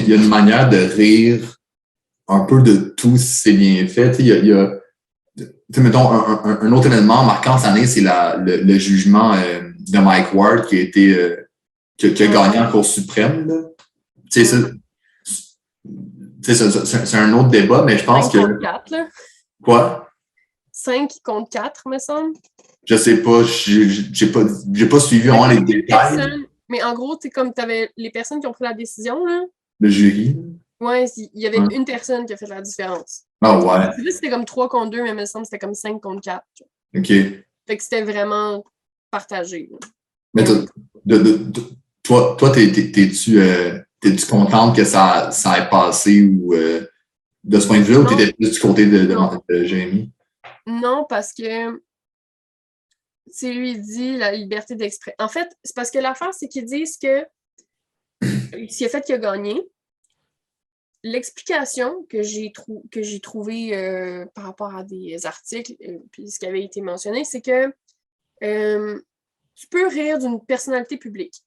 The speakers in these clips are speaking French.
qu'il y a une manière de rire un peu de tout si c'est bien fait. Tu sais, il y a mettons, un autre événement marquant cette année, c'est le jugement de Mike Ward qui a été qui a gagné en Cour suprême. Là. Tu sais, c'est un autre débat, mais je pense 5 contre 4, là. Quoi? 5 contre 4, me semble. Je sais pas, j'ai pas suivi vraiment les détails. Mais en gros, c'est comme tu avais les personnes qui ont pris la décision, là. Le jury. Ouais, il y avait une personne qui a fait la différence. Ah ouais. Je sais c'était comme 3 contre 2, mais il me semble que c'était comme 5 contre 4. OK. Fait que c'était vraiment partagé. Là. Mais toi, t'es-tu contente que ça ait passé ou de ce point de vue, ou t'étais plus du côté de Jamie? Non, parce que c'est lui, il dit la liberté d'expression. En fait, c'est parce que l'affaire, c'est qu'ils disent que s'il a fait qu'il a gagné, l'explication que j'ai trouvée par rapport à des articles, puis ce qui avait été mentionné, c'est que tu peux rire d'une personnalité publique,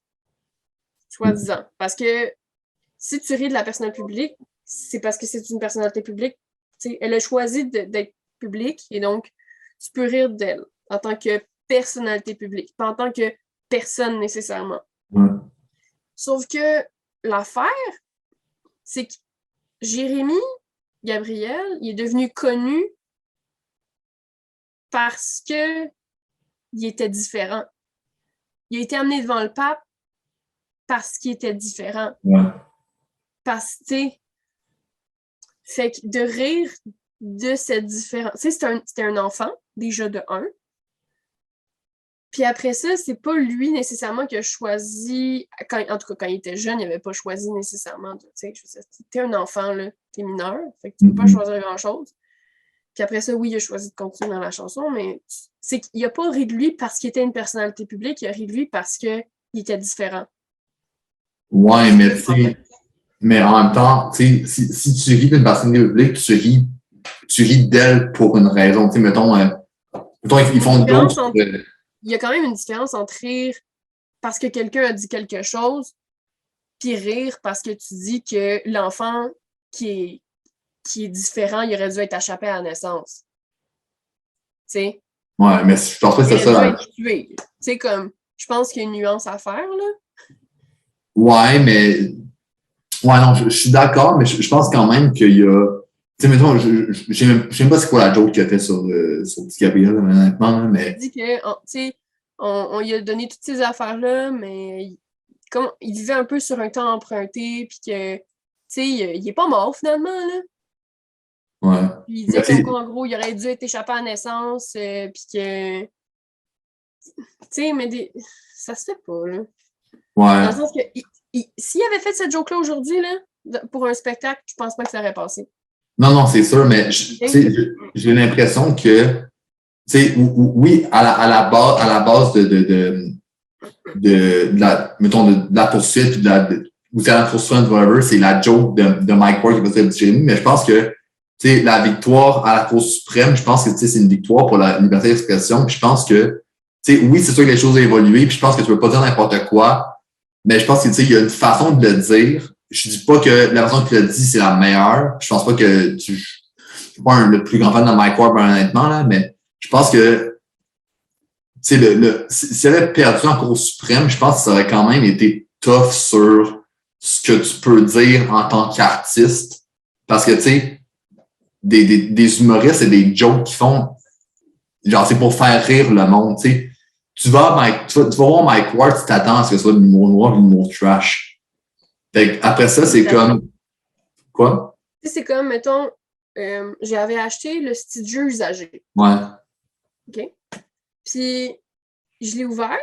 soi-disant. Parce que si tu ris de la personnalité publique, c'est parce que c'est une personnalité publique. T'sais, elle a choisi d'être publique et donc tu peux rire d'elle en tant que personnalité publique, pas en tant que personne nécessairement. Sauf que l'affaire, c'est que Jérémy Gabriel, il est devenu connu parce que il était différent. Il a été amené devant le pape parce qu'il était différent. Parce que, tu sais, fait que de rire de cette différence. Tu sais, c'était un enfant, déjà de 1. Puis après ça, c'est pas lui nécessairement qui a choisi, en tout cas quand il était jeune, il avait pas choisi nécessairement, tu sais, t'es un enfant, là, t'es mineur, fait que tu peux pas choisir grand-chose. Puis après ça, oui, il a choisi de continuer dans la chanson, mais c'est qu'il a pas ri de lui parce qu'il était une personnalité publique, il a ri de lui parce qu'il était différent. Ouais, mais tu sais, mais en même temps, tu sais, si tu ris d'une personnalité publique, tu ris d'elle pour une raison. Tu sais, mettons ils font une joke. Il y a quand même une différence entre rire parce que quelqu'un a dit quelque chose, puis rire parce que tu dis que l'enfant qui est différent, il aurait dû être échappé à la naissance. Tu sais? Ouais, mais je pense pas que c'est ça. Il aurait dû être tué. Tu sais, comme, je pense qu'il y a une nuance à faire, là. Ouais, mais... Ouais, non, je suis d'accord, mais je pense quand même qu'il y a... Tu sais, mettons, je sais même pas c'est quoi la joke qu'il a fait sur Gabriel, honnêtement, mais... Il dit que, tu sais, on lui a donné toutes ces affaires-là, mais comme il vivait un peu sur un temps emprunté, puis que, tu sais, il est pas mort, finalement, là. Ouais. Puis il dit qu'en gros, il aurait dû être échappé à la naissance, puis que... Tu sais, mais ça se fait pas, là. Ouais. Dans le sens que s'il avait fait cette joke-là aujourd'hui, là, pour un spectacle, je pense pas que ça aurait passé. Non, c'est sûr, mais j'ai l'impression que, tu sais, oui, à la base de la poursuite, ou c'est la poursuite, whatever, c'est la joke de Mike Ward qui va faire Jérémy, mais je pense que, tu sais, la victoire à la Cour suprême, je pense que, tu sais, c'est une victoire pour la liberté d'expression, puis je pense que, tu sais, oui, c'est sûr que les choses ont évolué, puis je pense que tu peux pas dire n'importe quoi, mais je pense que, tu sais, il y a une façon de le dire. Je dis pas que la façon que tu l'as dit, c'est la meilleure. Je pense pas que je suis pas le plus grand fan de Mike Ward, honnêtement, là, mais je pense que, tu sais, s'il avait perdu en Cour suprême, je pense que ça aurait quand même été tough sur ce que tu peux dire en tant qu'artiste. Parce que, tu sais, des humoristes et des jokes qui font, genre, c'est pour faire rire le monde, tu sais. Tu vas voir Mike Ward, tu t'attends à ce que ce soit de l'humour noir ou de l'humour trash. Fait après ça, c'est comme... Quoi? C'est comme, mettons, j'avais acheté le studio usagé. Ouais. OK? Puis, je l'ai ouvert.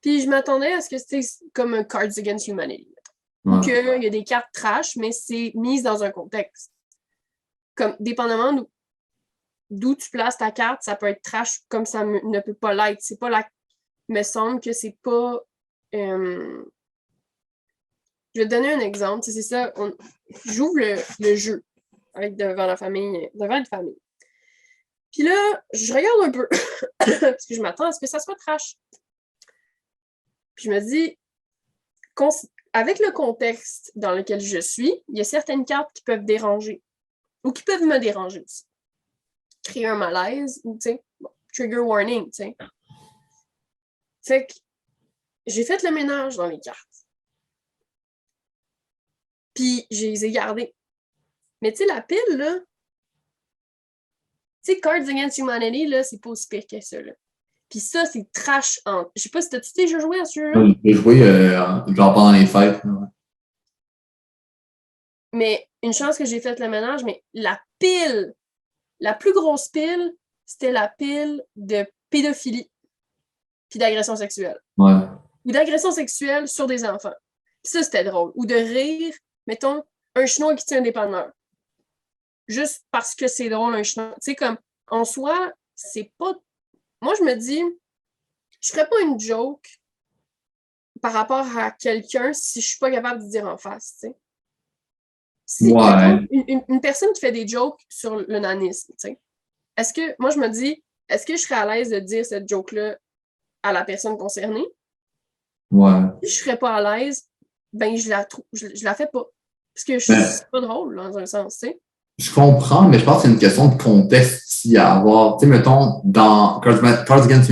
Puis, je m'attendais à ce que c'était comme un Cards Against Humanity. Ou qu'il y a des cartes trash, mais c'est mis dans un contexte. Comme, dépendamment d'où tu places ta carte, ça peut être trash comme ça ne peut pas l'être. C'est pas la... Il me semble que c'est pas... Je vais te donner un exemple. C'est ça. J'ouvre le jeu devant une famille. Puis là, je regarde un peu. parce que je m'attends à ce que ça soit trash. Puis je me dis, avec le contexte dans lequel je suis, il y a certaines cartes qui peuvent déranger ou qui peuvent me déranger aussi. Créer un malaise ou, tu sais, trigger warning, tu sais. Fait que j'ai fait le ménage dans les cartes. Puis, je les ai gardées. Mais tu sais, la pile, là, tu sais, Cards Against Humanity, là, c'est pas aussi pire que ça, là. Puis ça, c'est trash en... Je sais pas si t'as-tu déjà joué à ce jeu-là? J'ai joué genre pendant les fêtes. Ouais. Mais une chance que j'ai fait le ménage, mais la pile, la plus grosse pile, c'était la pile de pédophilie puis d'agression sexuelle. Ouais. Ou d'agression sexuelle sur des enfants. Puis ça, c'était drôle. Ou de rire, mettons, un chinois qui tient un dépanneur. Juste parce que c'est drôle, un chinois. Tu sais, comme, en soi, c'est pas... Moi, je me dis, je ferais pas une joke par rapport à quelqu'un si je suis pas capable de dire en face, tu sais. Si, ouais. Une personne qui fait des jokes sur le nanisme, tu sais, est-ce que, moi, je me dis, est-ce que je serais à l'aise de dire cette joke-là à la personne concernée? Ouais. Si je serais pas à l'aise, ben, je la fais pas. Parce que c'est pas drôle, dans un sens, tu sais. Je comprends, mais je pense que c'est une question de contexte ici à avoir. Tu sais, mettons, dans Cards Against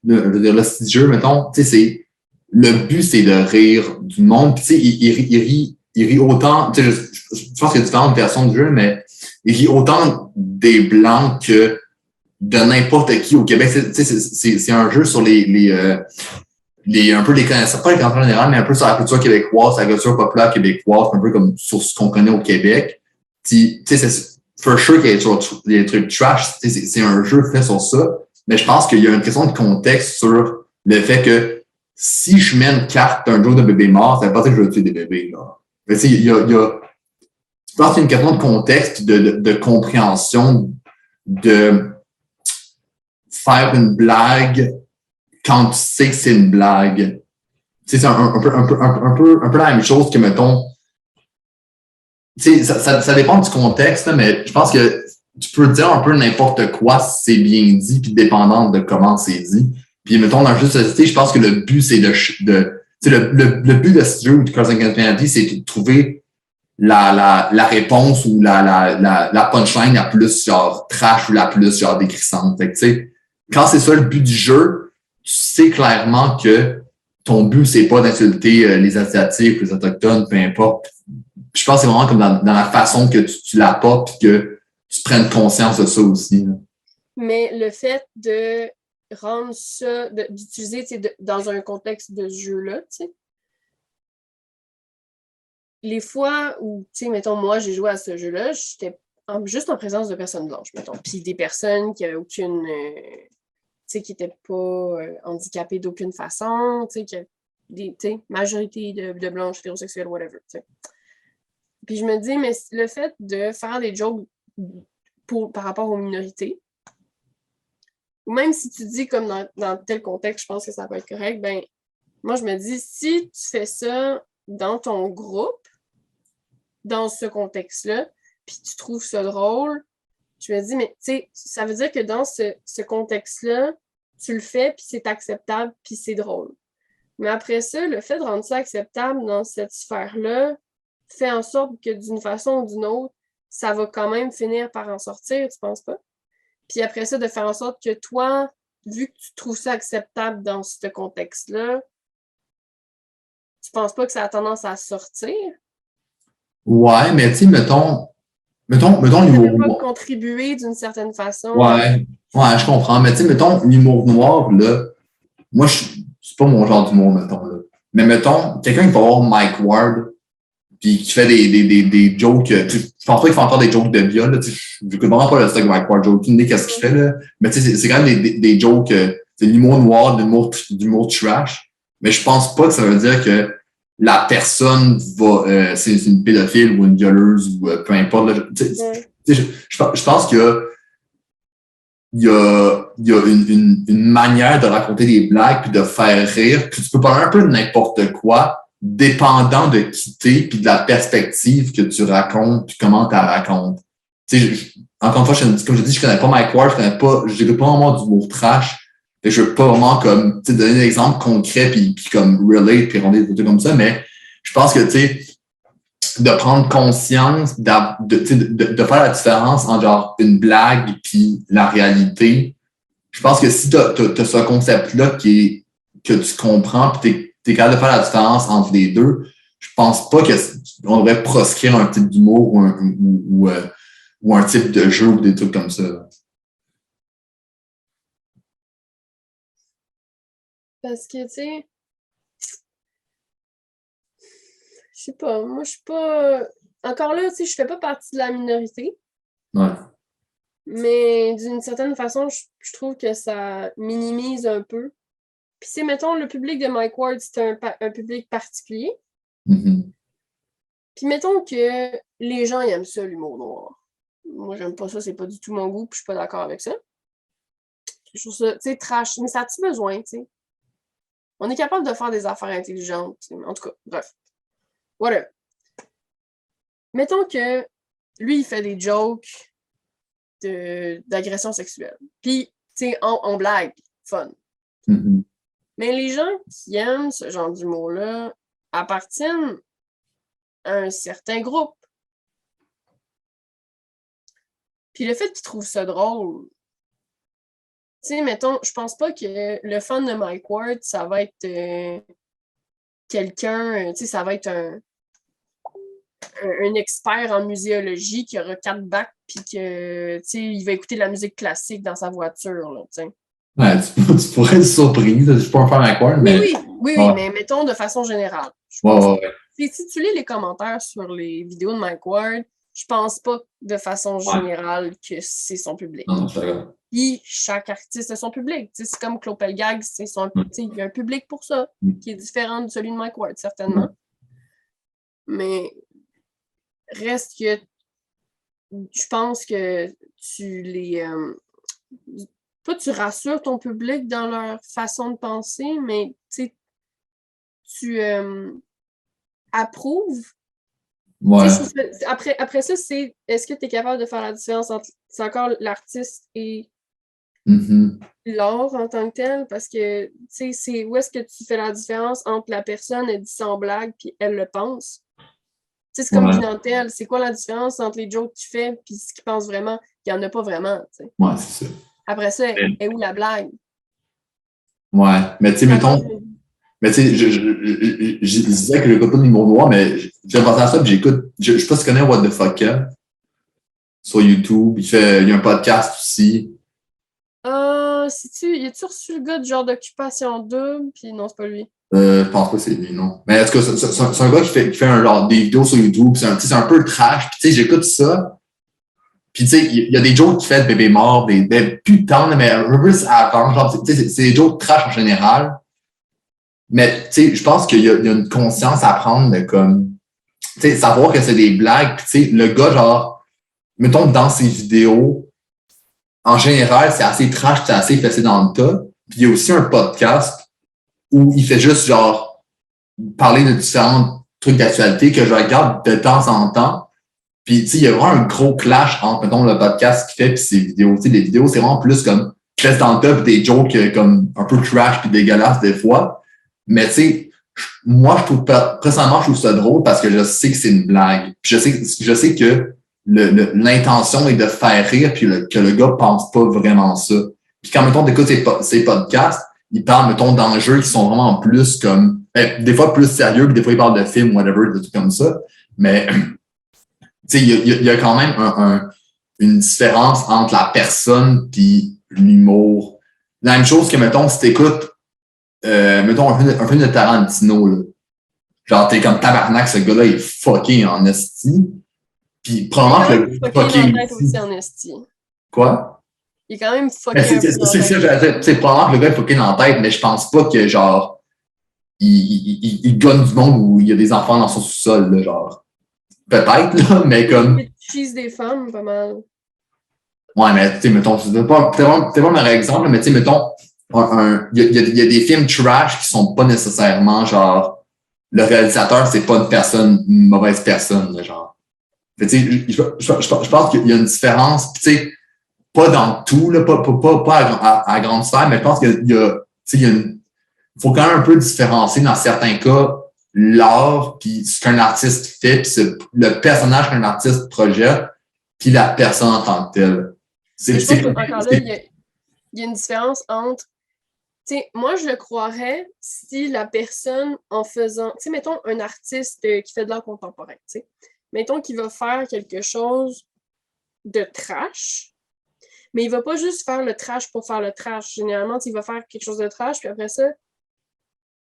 le style jeu, mettons, tu sais, c'est le but, c'est de rire du monde. Puis, tu sais, il rit autant. Tu sais, je pense qu'il y a différentes versions du jeu, mais il rit autant des Blancs que de n'importe qui au Québec. Tu sais, c'est un jeu sur un peu les connaissances, pas les connaissances générales, mais un peu sur la culture québécoise, la culture populaire québécoise, un peu comme sur ce qu'on connaît au Québec. Tu sais, c'est for sure qu'il y a des trucs trash, c'est un jeu fait sur ça, mais je pense qu'il y a une question de contexte sur le fait que si je mets une carte d'un jour de bébé mort, ça veut pas dire que je veux tuer des bébés, là. Mais tu sais, je pense qu'il y a une question de contexte, de compréhension, de faire une blague quand tu sais que c'est une blague. Tu sais, c'est un peu la même chose que, mettons, tu sais, ça dépend du contexte, mais je pense que tu peux dire un peu n'importe quoi si c'est bien dit, puis dépendant de comment c'est dit. Puis, mettons, dans le jeu de société, je pense que le but, c'est tu sais, le but de ce jeu de Cards Against Humanity, c'est de trouver la réponse ou la punchline la plus, genre, trash ou la plus, genre, décrissante. Fait que, tu sais, quand c'est ça le but du jeu, tu sais clairement que ton but, c'est pas d'insulter les Asiatiques, les Autochtones, peu importe. Je pense que c'est vraiment comme dans la façon que tu l'apportes et que tu prennes conscience de ça aussi. Là. Mais le fait de rendre ça, d'utiliser dans un contexte de jeu-là, tu sais, les fois où, tu sais, mettons, moi, j'ai joué à ce jeu-là, j'étais juste en présence de personnes blanches, mettons. Puis des personnes qui n'avaient aucune... tu sais, qui n'étaient pas handicapées d'aucune façon, tu sais, majorité de blanches, hétérosexuelles, whatever, tu sais. Puis je me dis, mais le fait de faire des jokes par rapport aux minorités, ou même si tu dis comme dans tel contexte, je pense que ça peut être correct, ben moi je me dis, si tu fais ça dans ton groupe, dans ce contexte-là, puis tu trouves ça drôle, je me dis, mais tu sais, ça veut dire que dans ce contexte-là, tu le fais, puis c'est acceptable, puis c'est drôle. Mais après ça, le fait de rendre ça acceptable dans cette sphère-là, fait en sorte que d'une façon ou d'une autre, ça va quand même finir par en sortir, tu penses pas? Puis après ça, de faire en sorte que toi, vu que tu trouves ça acceptable dans ce contexte-là, tu penses pas que ça a tendance à sortir? Ouais, mais tu sais, mettons l'humour noir. noir. Contribuer d'une certaine façon. Ouais, je comprends. Mais tu sais, mettons, l'humour noir, là, moi, c'est pas mon genre d'humour, mettons, là. Mais mettons, quelqu'un qui va voir Mike Ward, puis qui fait des jokes, je pense pas qu'il fait encore des jokes de viol, là, j'écoute vraiment pas le stock de Mike Ward, j'ai aucune idée qu'est-ce qu'il fait, là. Mais tu sais, c'est quand même des jokes, c'est l'humour noir, d'humour trash. Mais je pense pas que ça veut dire que la personne va, c'est une pédophile ou une violeuse ou peu importe, là. Je pense qu'il y a une manière de raconter des blagues puis de faire rire, puis tu peux parler un peu de n'importe quoi, dépendant de qui t'es puis de la perspective que tu racontes puis comment tu la racontes. Tu sais, encore une fois, comme je dis, je connais pas Mike Ward, je n'écoute pas vraiment d'humour trash. Je veux pas vraiment comme, tu sais, donner des exemples concrets puis comme relate puis rendre des trucs comme ça, mais je pense que, tu sais, de prendre conscience, de faire la différence entre genre une blague puis la réalité. Je pense que si t'as ce concept-là que tu comprends puis t'es capable de faire la différence entre les deux, je pense pas qu'on devrait proscrire un type d'humour ou un type de jeu ou des trucs comme ça. Parce que, tu sais, je sais pas, moi, je suis pas... Encore là, tu sais, je fais pas partie de la minorité. Ouais. Mais d'une certaine façon, je trouve que ça minimise un peu. Puis, c'est, mettons, le public de Mike Ward, c'est un public particulier. Mm-hmm. Puis, mettons que les gens ils aiment ça, l'humour noir. Moi, j'aime pas ça, c'est pas du tout mon goût, puis je suis pas d'accord avec ça. Je trouve ça, tu sais, trash. Mais ça a-tu besoin, tu sais? On est capable de faire des affaires intelligentes. T'sais. En tout cas, bref. Voilà. Mettons que lui, il fait des jokes d'agression sexuelle. Puis, tu sais, en blague, fun. Mm-hmm. Mais les gens qui aiment ce genre d'humour-là appartiennent à un certain groupe. Puis le fait qu'ils trouvent ça drôle, tu sais, mettons, je pense pas que le fan de Mike Ward, ça va être quelqu'un, tu sais, ça va être un expert en muséologie qui aura 4 bacs puis que, tu sais, il va écouter de la musique classique dans sa voiture, là, tu sais. Ouais, tu pourrais être surpris, je suis pas un fan Mike Ward, mais... Oui, ouais. Mais mettons de façon générale. Ouais. Puis si tu lis les commentaires sur les vidéos de Mike Ward, je pense pas de façon générale que c'est son public. Non, c'est vrai. Puis chaque artiste a son public. T'sais, c'est comme Claude Pelgag, il y a un public pour ça, qui est différent de celui de Mike Ward, certainement. Mais reste que je pense que tu les... pas tu rassures ton public dans leur façon de penser, mais tu approuves. Ouais. Après ça, c'est est-ce que tu es capable de faire la différence entre c'est encore l'artiste et l'art en tant que tel? Parce que c'est où est-ce que tu fais la différence entre la personne, elle dit sans blague, puis elle le pense? C'est comme Guy Nantel, c'est quoi la différence entre les jokes que tu fais puis ce qu'il pense vraiment? Il n'y en a pas vraiment. T'sais. Ouais, c'est ça. Après ça, est où la blague? Ouais, mais tu sais, mettons. Mais tu sais, je disais que j'écoute pas de l'humour noir, mais j'ai pensé à ça, puis j'écoute. Je sais pas si tu connais What the Fuck Kev sur YouTube. Il y a un podcast aussi. Y a-tu reçu le gars du genre d'Occupation Double? Puis non, c'est pas lui. Je pense pas que c'est lui, non. Mais en tout cas, c'est un gars qui fait un genre des vidéos sur YouTube. C'est un peu trash. Puis tu sais, j'écoute ça. Puis tu sais, il y a des jokes qui fait de bébés morts, des putains, mais un peu plus avant. Genre, tu sais, c'est des jokes trash en général. Mais, tu sais, je pense qu'il y a une conscience à prendre de comme, tu sais, savoir que c'est des blagues. Puis, tu sais, le gars, genre, mettons, dans ses vidéos, en général, c'est assez trash, c'est assez fessé dans le tas. Puis, il y a aussi un podcast où il fait juste, genre, parler de différents trucs d'actualité que je regarde de temps en temps. Puis, tu sais, il y a vraiment un gros clash entre, mettons, le podcast qu'il fait puis ses vidéos. Tu sais, les vidéos, c'est vraiment plus comme, fesse dans le tas puis des jokes comme un peu trash puis dégueulasses des fois. Mais tu sais, moi, personnellement, je trouve ça drôle parce que je sais que c'est une blague. Puis je sais que l'intention est de faire rire puis que le gars pense pas vraiment ça. Puis quand, mettons, t'écoutes ses podcasts, il parle, mettons, d'enjeux qui sont vraiment plus comme, des fois plus sérieux, puis des fois il parle de films, whatever, des trucs comme ça. Mais, tu sais, il y a quand même une différence entre la personne puis l'humour. La même chose que, mettons, si t'écoutes, mettons, un film de Tarantino, là. Genre, t'es comme tabarnak, ce gars-là, il est fucking en esti. Puis, probablement que le fucking aussi en esti. Quoi? Il est quand même fucking. C'est ça, j'allais dire. C'est probablement que le gars est fucking en tête, mais je pense pas que, genre, il gagne du monde où il y a des enfants dans son sous-sol, là, genre. Peut-être, là, mais comme. Il chise des femmes, pas mal. Ouais, mais, tu sais, mettons, c'est pas le meilleur exemple, mais, tu sais, mettons, il y a des films trash qui sont pas nécessairement, genre, le réalisateur, c'est pas une mauvaise personne, là, genre. Fait, tu sais, je pense qu'il y a une différence, tu sais, pas dans tout, là, pas à grande sphère, mais je pense qu'il y a, tu sais, faut quand même un peu différencier dans certains cas l'art, puis ce qu'un artiste fait, puis le personnage qu'un artiste projette, puis la personne en tant que telle. Encore là, il y a une différence entre... Tu sais, moi, je le croirais si la personne, en faisant... Tu sais, mettons, un artiste qui fait de l'art contemporain, tu sais. Mettons qu'il va faire quelque chose de trash, mais il va pas juste faire le trash pour faire le trash. Généralement, il va faire quelque chose de trash, puis après ça,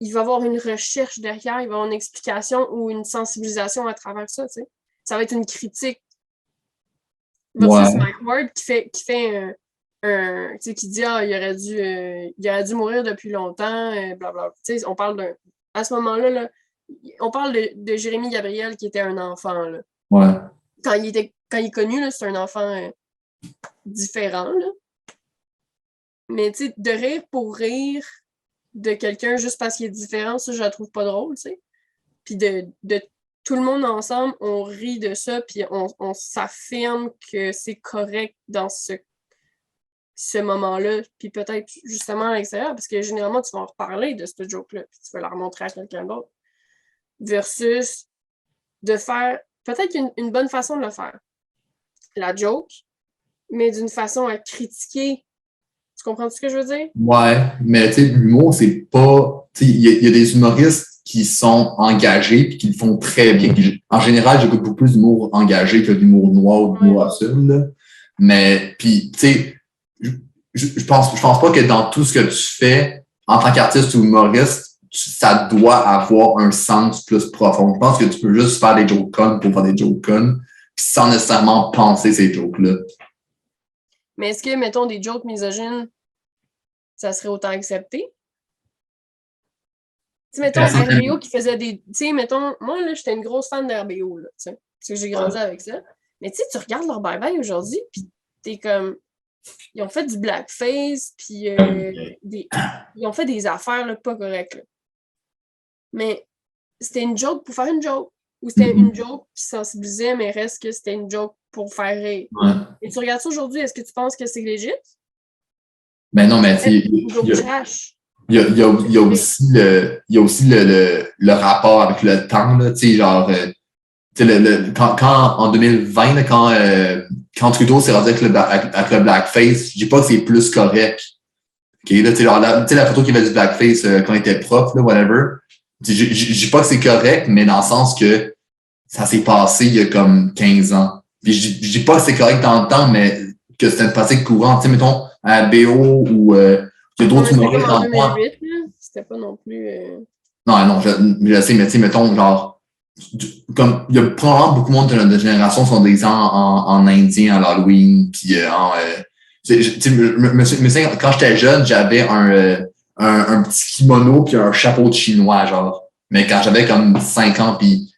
il va avoir une recherche derrière, il va avoir une explication ou une sensibilisation à travers ça, tu sais. Ça va être une critique. Versus Mike Ward qui fait tu sais, qui dit il aurait dû mourir depuis longtemps, blablabla. Tu sais, on parle à ce moment-là, là, on parle de Jérémy Gabriel qui était un enfant, là. Ouais. Quand il est connu, là, c'est un enfant différent, là. Mais tu sais, de rire pour rire de quelqu'un juste parce qu'il est différent, ça, je la trouve pas drôle, tu sais. Puis de tout le monde ensemble, on rit de ça, puis on s'affirme que c'est correct dans ce moment-là, puis peut-être justement à l'extérieur, parce que généralement, tu vas en reparler de cette joke-là, puis tu vas la remontrer à quelqu'un d'autre. Versus de faire peut-être une bonne façon de le faire. La joke, mais d'une façon à critiquer. Tu comprends ce que je veux dire? Ouais, mais tu sais, l'humour, c'est pas... Tu sais, il y a des humoristes qui sont engagés puis qui le font très bien. En général, j'écoute beaucoup plus d'humour engagé que d'humour noir ou d'humour absurde, là. Mais, puis, tu sais, je pense pas que dans tout ce que tu fais, en tant qu'artiste ou humoriste, ça doit avoir un sens plus profond. Je pense que tu peux juste faire des jokes connes pour faire des jokes connes, puis sans nécessairement penser ces jokes-là. Mais est-ce que, mettons, des jokes misogynes, ça serait autant accepté? Tu sais, mettons, RBO qui faisait des... Tu sais, mettons, moi, là, j'étais une grosse fan d'RBO, là, tu sais, parce que j'ai grandi avec ça. Mais tu sais, tu regardes leur bye-bye aujourd'hui, puis t'es comme... Ils ont fait du blackface, puis ils ont fait des affaires, là, pas correctes, là. Mais c'était une joke pour faire une joke. Ou c'était une joke qui sensibilisait, mais reste que c'était une joke pour faire rire. Ouais. Et tu regardes ça aujourd'hui, est-ce que tu penses que c'est légit? Ben non, mais tu sais, il y a aussi le rapport avec le temps, là, tu sais, genre, quand en 2020, là, quand Trudeau s'est rendu avec le blackface, je dis pas que c'est plus correct. Okay, là, tu sais, genre, la photo qu'il avait du blackface quand il était prof, là, whatever. Je dis pas que c'est correct, mais dans le sens que ça s'est passé il y a comme 15 ans. Puis je dis pas que c'est correct dans le temps, mais que c'était une pratique courante. Tu sais, mettons, à BO ou il y a d'autres humoristes dans le temps. C'était pas non plus... Non, je sais, mais tu sais, mettons, genre, comme il y a probablement beaucoup de monde de notre génération qui sont déguisés en indien à l'Halloween, puis quand j'étais jeune, j'avais un petit kimono puis un chapeau de chinois, genre. Mais quand j'avais comme 5 ans, puis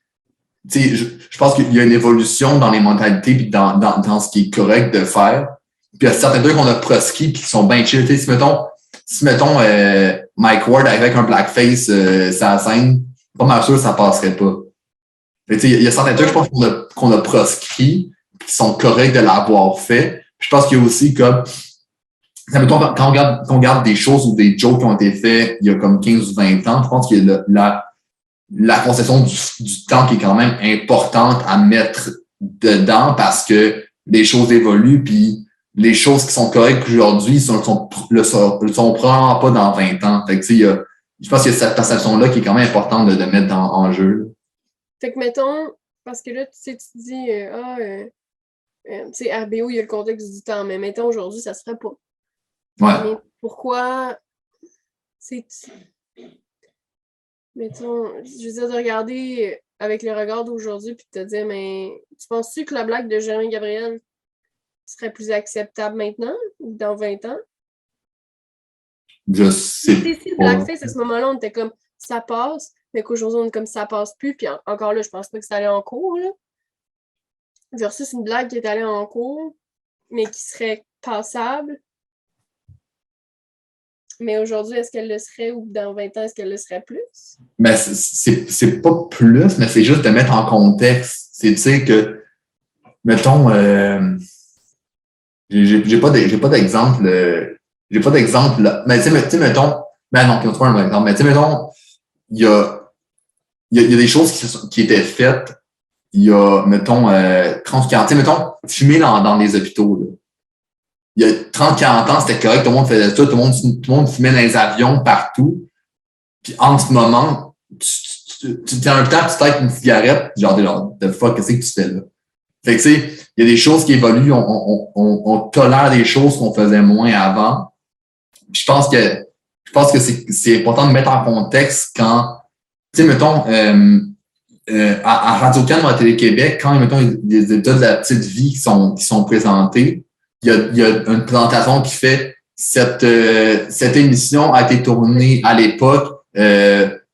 tu sais, je pense qu'il y a une évolution dans les mentalités puis dans ce qui est correct de faire. Puis il y a certains trucs qu'on a proscrits puis qui sont bien chill. Si mettons Mike Ward avec un blackface sur la scène, pas mal sûr que ça passerait pas. Il y a certains trucs, je pense, qu'on a proscrits qui sont corrects de l'avoir fait. Puis je pense qu'il y a aussi comme mettons, quand on regarde des choses ou des jokes qui ont été faits il y a comme 15 ou 20 ans, je pense qu'il y a la conception du temps qui est quand même importante à mettre dedans parce que les choses évoluent puis les choses qui sont correctes aujourd'hui sont probablement pas dans 20 ans. Fait que, je pense qu'il y a cette perception-là qui est quand même importante de mettre en jeu. Fait que mettons, parce que là, tu dis tu sais, RBO, il y a le contexte du temps, mais mettons aujourd'hui, ça se ferait pas. Ouais. Mais pourquoi mettons, je veux dire, de regarder avec le regard d'aujourd'hui puis de te dire, mais tu penses-tu que la blague de Jérémy Gabriel serait plus acceptable maintenant ou dans 20 ans? Je sais pas. Si le blackface, à ce moment-là, on était comme, ça passe, mais qu'aujourd'hui, on est comme, ça passe plus, puis encore là, je pense pas que ça allait en cours, là. Versus une blague qui est allée en cours, mais qui serait passable. Mais aujourd'hui, est-ce qu'elle le serait ou dans 20 ans, est-ce qu'elle le serait plus? Ben, c'est pas plus, mais c'est juste de mettre en contexte. C'est, tu sais, que, mettons, j'ai pas d'exemple, mais tu sais, mettons, ben non, on trouve un bon exemple, mais tu sais, mettons, il y a il y a des choses qui étaient faites il y a, mettons, 30, 40, mettons, fumer dans les hôpitaux, là. Il y a 30, 40 ans, c'était correct, tout le monde faisait ça, tout le monde fumait dans les avions partout. Puis en ce moment, tu tiens un temps, tu tapes une cigarette, genre, the fuck, qu'est-ce que tu fais là? Fait que, tu sais, il y a des choses qui évoluent, on tolère des choses qu'on faisait moins avant. Puis je pense que c'est important de mettre en contexte quand, tu sais, mettons, à Radio-Can ou à Télé-Québec, quand, mettons, les états de la petite vie qui sont présentés, il y a une présentation qui fait cette émission a été tournée à l'époque.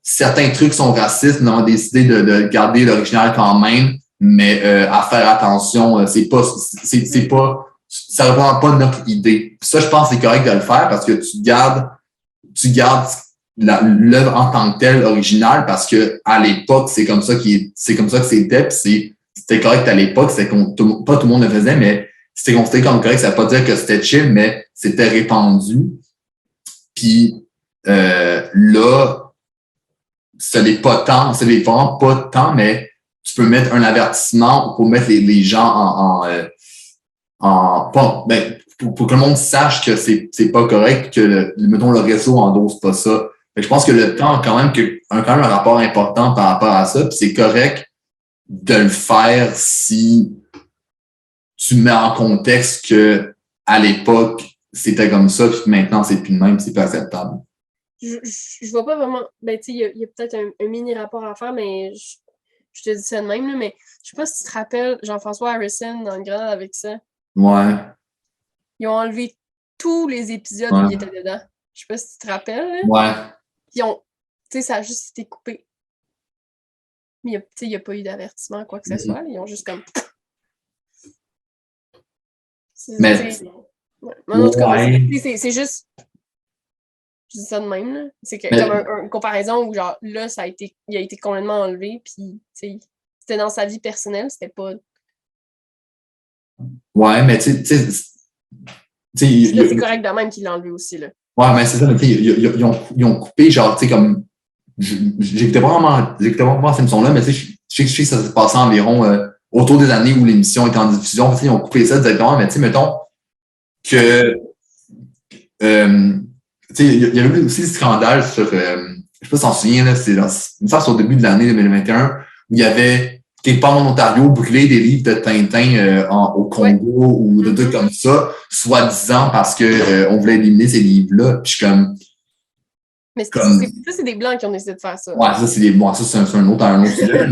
Certains trucs sont racistes, mais on a décidé de garder l'original quand même, mais à faire attention, c'est pas, ça reprend pas notre idée. Puis ça, je pense que c'est correct de le faire parce que tu gardes l'œuvre en tant que telle originale parce que à l'époque, c'est comme ça que c'était, puis c'était correct à l'époque, pas tout le monde le faisait, mais c'était considéré comme correct, ça veut pas dire que c'était chill, mais c'était répandu. Puis là, ce n'est pas tant, c'est vraiment pas tant, mais tu peux mettre un avertissement pour mettre les gens pour que le monde sache que c'est pas correct, que mettons le réseau endosse pas ça. Mais je pense que le temps a quand même un rapport important par rapport à ça, puis c'est correct de le faire si tu mets en contexte que à l'époque, c'était comme ça, puis maintenant, c'est plus de même, c'est pas acceptable. Je vois pas vraiment. Ben, tu sais, il y a peut-être un mini rapport à faire, mais je te dis ça de même, là, mais je sais pas si tu te rappelles Jean-François Harrison dans Une grenade avec ça. Ouais. Ils ont enlevé tous les épisodes où il était dedans. Je sais pas si tu te rappelles. Là. Ouais. Puis tu sais, ça a juste été coupé. Mais il n'y a pas eu d'avertissement, quoi que ce soit. Ils ont juste comme. Mais. En tout cas, c'est juste. Je dis ça de même, là. C'est comme une comparaison où, genre, là, il a été complètement enlevé, puis, c'était dans sa vie personnelle, c'était pas. Ouais, mais tu sais. C'est correct de même qu'il l'a enlevé aussi, là. Ouais, mais c'est ça, mais tu sais, ils ont coupé, genre, tu sais, comme. J'écoutais vraiment cette émission-là, mais tu sais, je sais que ça s'est passé environ autour des années où l'émission était en diffusion. Ils ont coupé ça directement, mais tu sais, mettons que. Il y a eu aussi des scandales sur, je sais pas si t'en souviens, là, c'est au début de l'année 2021, où il y avait quelque part en Ontario brûlé des livres de Tintin au Congo ou de trucs comme ça, soi-disant parce que on voulait éliminer ces livres-là. Puis je suis comme. Mais ça, c'est des Blancs qui ont décidé de faire ça. Ouais, ça, c'est un autre sujet,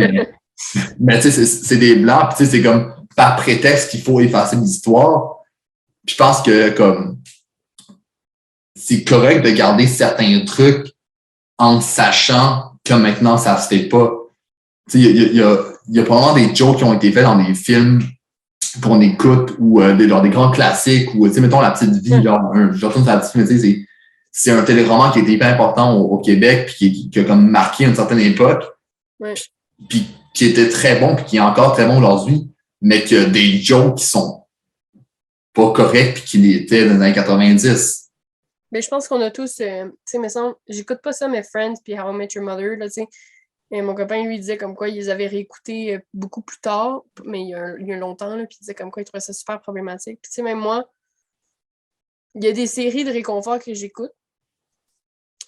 mais tu sais, c'est des Blancs, puis tu sais, c'est comme par prétexte qu'il faut effacer l'histoire. Puis je pense que comme c'est correct de garder certains trucs en sachant que maintenant ça se fait pas. Tu sais, il y a probablement des jokes qui ont été faits dans des films qu'on écoute ou des grands classiques ou tu sais, mettons La Petite Vie, c'est un téléroman qui était hyper important au Québec puis qui a comme marqué une certaine époque. Ouais. Puis qui était très bon puis qui est encore très bon aujourd'hui, mais qu'il y a des jokes qui sont pas corrects puis qui l'étaient dans les années 90. Mais je pense qu'on a tous, tu sais, mais j'écoute pas ça, mais Friends puis How I Met Your Mother, là, tu sais. Et mon copain, lui, disait comme quoi ils les avaient réécoutés beaucoup plus tard, mais il y a longtemps, là, puis il disait comme quoi il trouvait ça super problématique. Puis tu sais, même moi, il y a des séries de réconfort que j'écoute.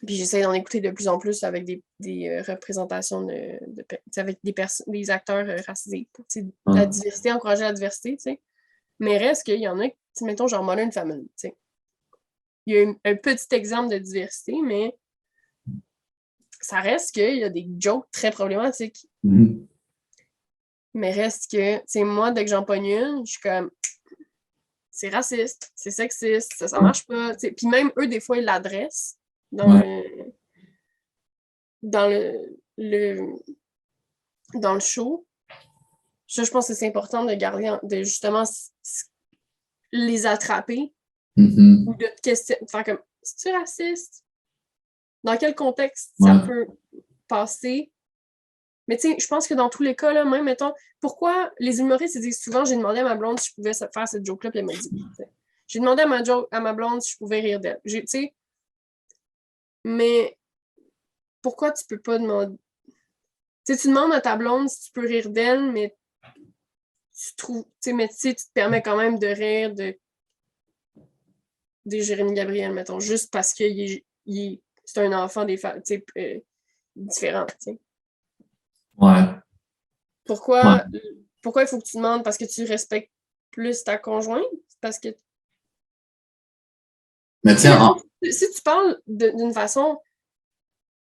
Puis j'essaie d'en écouter de plus en plus avec des représentations avec des acteurs racisés pour la diversité, encourager la diversité, tu sais. Mais reste qu'il y en a, mettons, genre Modern Family, tu sais. Il y a un petit exemple de diversité, mais ça reste qu'il y a des jokes très problématiques. Mm-hmm. Mais reste que, tu sais, moi, dès que j'en pogne une, je suis comme, c'est raciste, c'est sexiste, ça marche pas. T'sais. Puis même eux, des fois, ils l'adressent dans le show. Ça, je pense que c'est important de garder, de justement les attraper ou de te questionner, de faire comme, c'est-tu raciste? Dans quel contexte ça peut passer? Mais tu sais, je pense que dans tous les cas, là, même, mettons, pourquoi les humoristes ils disent souvent, j'ai demandé à ma blonde si je pouvais faire cette joke-là, puis elle m'a dit oui. J'ai demandé à ma blonde si je pouvais rire d'elle. Tu sais, mais pourquoi tu peux pas demander... Tu sais, tu demandes à ta blonde si tu peux rire d'elle, mais tu trouves, tu te permets quand même de rire de Jérémy Gabriel, mettons, juste parce que c'est un enfant des femmes, tu sais, différent, tu sais. Ouais. Pourquoi il faut que tu demandes? Parce que tu respectes plus ta conjointe? Parce que... Mais tiens, si tu parles d'une façon,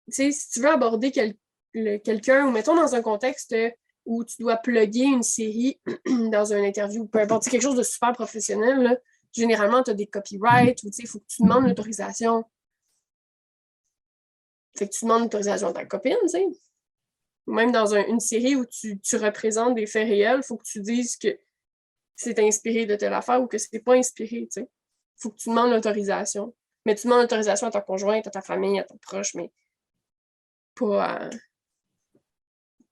tu sais, si tu veux aborder quelqu'un, ou mettons dans un contexte où tu dois plugger une série dans une interview, peu importe, quelque chose de super professionnel, là, généralement, tu as des copyrights, ou tu sais, il faut que tu demandes l'autorisation. Fait que tu demandes l'autorisation à ta copine, tu sais. Même dans une série où tu représentes des faits réels, il faut que tu dises que c'est inspiré de telle affaire ou que c'est pas inspiré, tu sais. Il faut que tu demandes l'autorisation. Mais tu demandes l'autorisation à ta conjointe, à ta famille, à ton proche, mais pas à...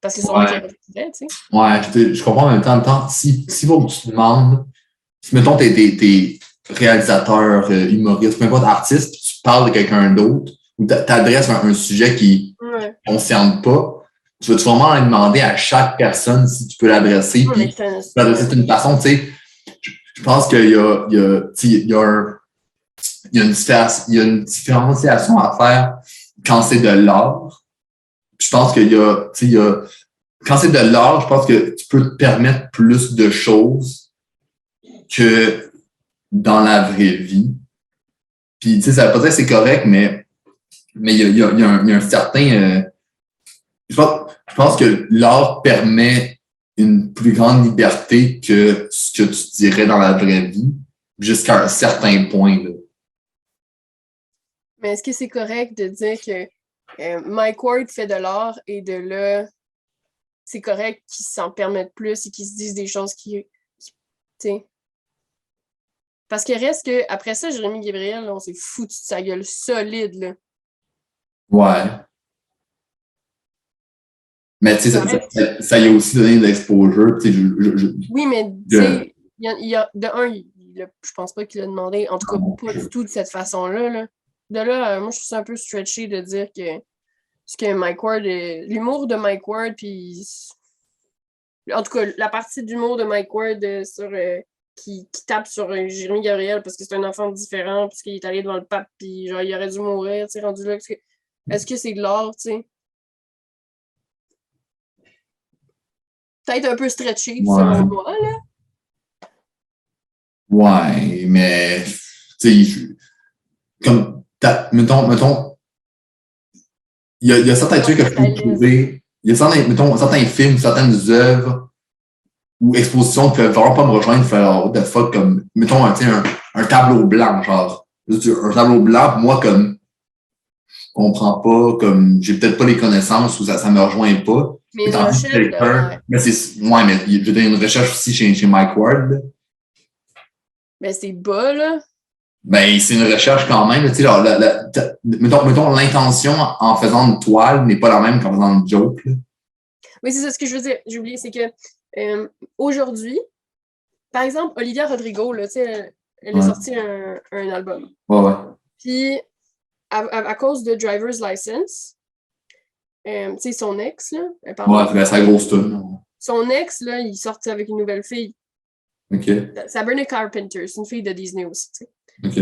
Parce que sûrement qu'il refuserait, tu sais. Ouais, je comprends en même temps, si faut que tu demandes, si mettons t'es réalisateur, humoriste, peu importe, artiste, puis tu parles de quelqu'un d'autre, ou t'adresses un sujet qui ne concerne pas, tu vas sûrement aller demander à chaque personne si tu peux l'adresser, puis l'adresser d'une façon, tu sais. Je pense qu'il y a une différenciation à faire quand c'est de l'art. Je pense qu'il y a, quand c'est de l'art, je pense que tu peux te permettre plus de choses que dans la vraie vie. Puis, tu sais, ça veut pas dire que c'est correct, mais il y a un certain... je pense que l'art permet une plus grande liberté que ce que tu dirais dans la vraie vie, jusqu'à un certain point. Là. Mais est-ce que c'est correct de dire que Mike Ward fait de l'art et de là, c'est correct qu'ils s'en permettent plus et qu'ils se disent des choses qui tu sais. Parce que reste que, après ça, Jérémy Gabriel, là, on s'est foutu de sa gueule solide, là. Ouais. Mais tu sais, ça y a aussi donné de l'exposure. Oui, mais tu sais, il y a de un, je pense pas qu'il l'a demandé, en tout cas pas du tout de cette façon-là. Là. De là, moi je trouve ça un peu stretché de dire que Mike Ward, l'humour de Mike Ward, puis en tout cas, la partie d'humour de Mike Ward qui tape sur Jérémy Gabriel parce que c'est un enfant différent, parce qu'il est allé devant le pape, puis genre il aurait dû mourir, tu sais, rendu là. Est-ce que c'est de l'art, tu sais? Peut-être un peu stretché, selon moi, là. Ouais, mais tu sais, comme mettons, il y a certains trucs que je peux trouver. Il y a certains films, certaines œuvres ou expositions qui peuvent vraiment pas me rejoindre, faire what the fuck, comme, mettons, un tableau blanc, genre. Un tableau blanc, pour moi, comme, je comprends pas, comme, j'ai peut-être pas les connaissances ou ça me rejoint pas. Mais une recherche, mais je veux dire, une recherche aussi chez Mike Ward, là. Mais c'est bas, là. Ben, c'est une recherche quand même. Tu sais, mettons, l'intention en faisant une toile n'est pas la même qu'en faisant une joke. Là. Oui, c'est ça ce que je veux dire. J'ai oublié, c'est que aujourd'hui, par exemple, Olivia Rodrigo, là, tu sais, elle a sorti un album. Ouais. Puis, à cause de Driver's License, tu sais, son ex, là, elle parle c'est la grosse tune. Son ex, là, il sortit avec une nouvelle fille. OK. Sabrina Carpenter, c'est une fille de Disney aussi, tu sais. OK.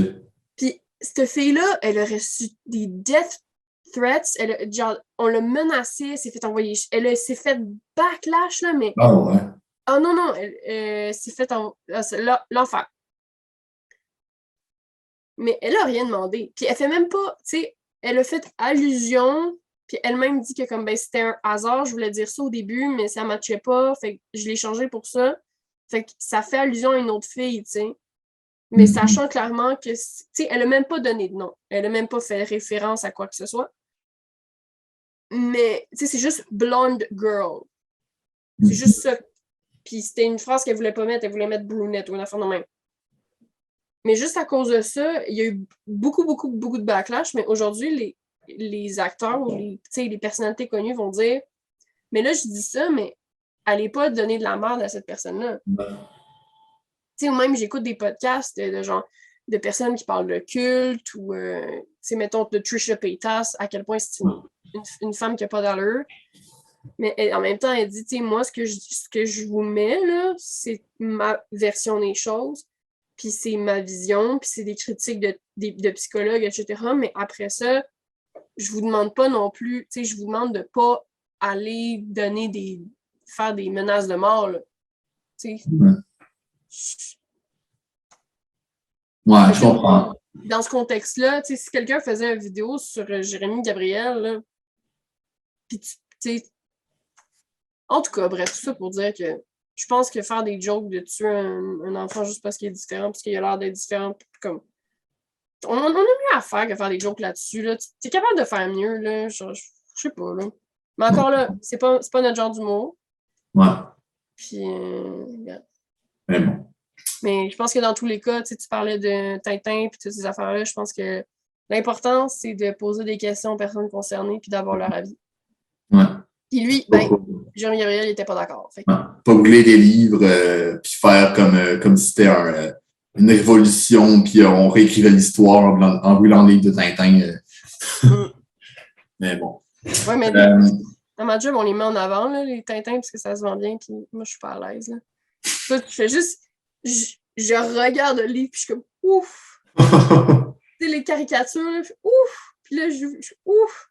Puis, cette fille-là, elle a reçu des death threats. Genre, on l'a menacée, elle s'est fait envoyer. Elle s'est fait backlash, là, mais. Ah ouais. Ah non, elle s'est fait l'enfer. Mais elle a rien demandé. Puis elle fait même pas, tu sais, elle a fait allusion, puis elle-même dit que comme ben c'était un hasard, je voulais dire ça au début, mais ça matchait pas, fait que je l'ai changé pour ça. Fait que ça fait allusion à une autre fille, tu sais. Mais sachant clairement que, tu sais, elle a même pas donné de nom. Elle a même pas fait référence à quoi que ce soit. Mais, tu sais, c'est juste blonde girl. C'est juste ça. Puis c'était une phrase qu'elle voulait pas mettre, elle voulait mettre brunette ou une affaire de même. Mais juste à cause de ça, il y a eu beaucoup de backlash, mais aujourd'hui, les acteurs ou les personnalités connues vont dire mais là, je dis ça, mais allez pas donner de la merde à cette personne-là. Tu sais, ou même j'écoute des podcasts de personnes qui parlent de culte ou, tu sais, mettons, de Trisha Paytas, à quel point c'est une femme qui n'a pas d'allure. Mais en même temps, elle dit, tu sais, moi, ce que je vous mets, là, c'est ma version des choses, puis c'est ma vision, puis c'est des critiques de psychologues, etc. Mais après ça, je vous demande pas non plus, tu sais, je vous demande de pas aller faire des menaces de mort, là. Tu sais. Ouais, je comprends. Dans ce contexte-là, tu sais, si quelqu'un faisait une vidéo sur Jérémy Gabriel, là, puis tu sais, en tout cas, bref, tout ça pour dire que je pense que faire des jokes de tuer un enfant juste parce qu'il est différent, parce qu'il a l'air d'être différent, comme. On a mieux à faire que faire des jokes là-dessus. Là. Tu es capable de faire mieux, là. Je sais pas, là. Mais encore là, c'est pas notre genre d'humour. Ouais. Puis, yeah. Mais bon. Mais je pense que dans tous les cas, tu parlais de Tintin et toutes ces affaires-là, je pense que l'important, c'est de poser des questions aux personnes concernées puis d'avoir leur avis. Ouais. Puis lui, ben, Jérémy Gabriel, il était pas d'accord. Ouais. Pas brûler des livres puis faire comme si c'était une révolution, puis on réécrivait l'histoire en brûlant les livres de Tintin. Mais bon. Ouais, mais dans ma job, on les met en avant, là, les Tintins, parce que ça se vend bien, puis moi, je suis pas à l'aise. Là. Toi, tu fais juste... Je regarde le livre, puis je suis comme ouf! Tu sais, les caricatures, là, ouf! Puis là, je ouf!